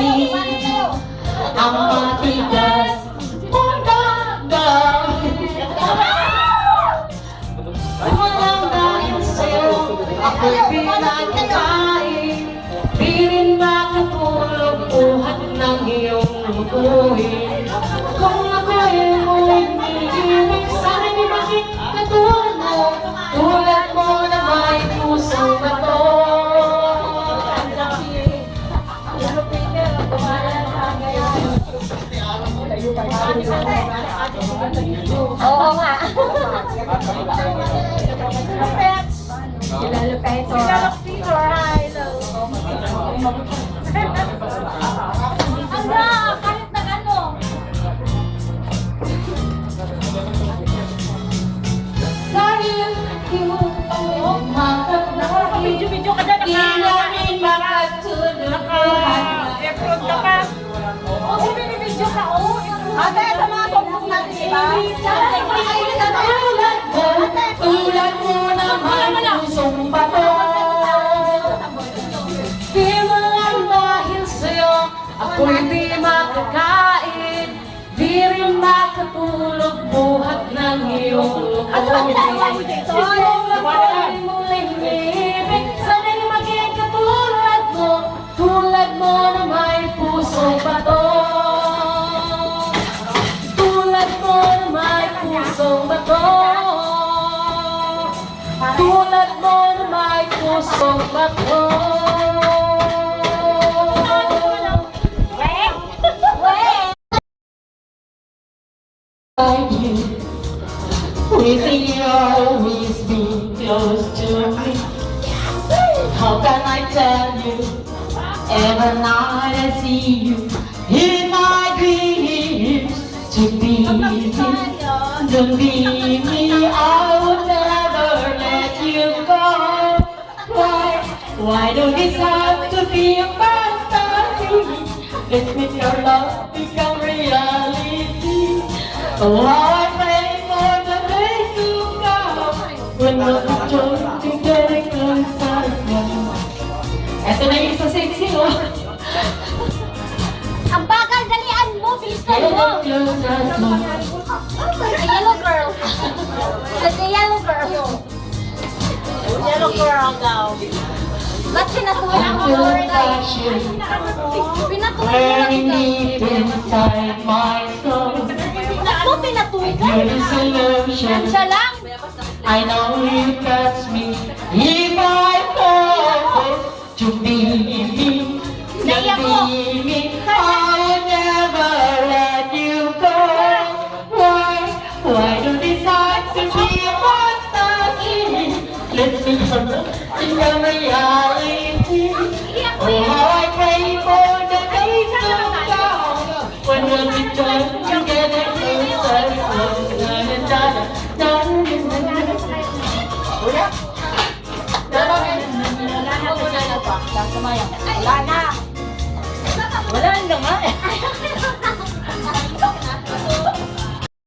kasi ang matigas maganda. Walang dahil sa'yo ako'y pinagkakain, di rin makatulog buhat ng iyong lutuin. Kung ako'y mo'y umiibig, sana'y di bakit katulad mo, tulad mo na may pusong bato. Oo nga. Lupet. Ano? Kalit na ano? Dahil iyong makakalain, Video ka dyan. di namin makatulog buhat. Efron ka pa. O, binibidyo ka. O, ate, sa mga sumbong natin, diba? Tulad mo naman pusong bato. Di mo lang dahil sa'yo ako'y di makakain, di rin makatulog buhat ng iyong lutuin. Kung ako'y muling ibig, sana'y maging katulad mo, tulad mo na may pusong bato. Tulad mo na may pusong bato. Tulad mo na may pusong bato. Like you, wishing you always be close to me. How can I tell you? Every night I see you in my dreams. To be me, to be me, I would never let you go. Why do this have to be a fantasy? Let's make your love become reality. Oh, how I pray for the day to come when we'll be joined together closer. Eto na yung isa sexy, oh. ang bagal, dalian mo, bilisan mo. The yellow girl. The yellow girl. Yellow girl daw. Ba't pinatuloy ang pinatuloy Burning deep inside my soul. Ako, pinatuloy ka. You're the solution. Siya lang. I know you catch me if I fall to be me, to be me. I will never let you go. Why do this have to be a fantasy? Let's make some become reality. Oh, how I pray for the day to come when we'll be joined together closer. Wala na. Wala na nga eh.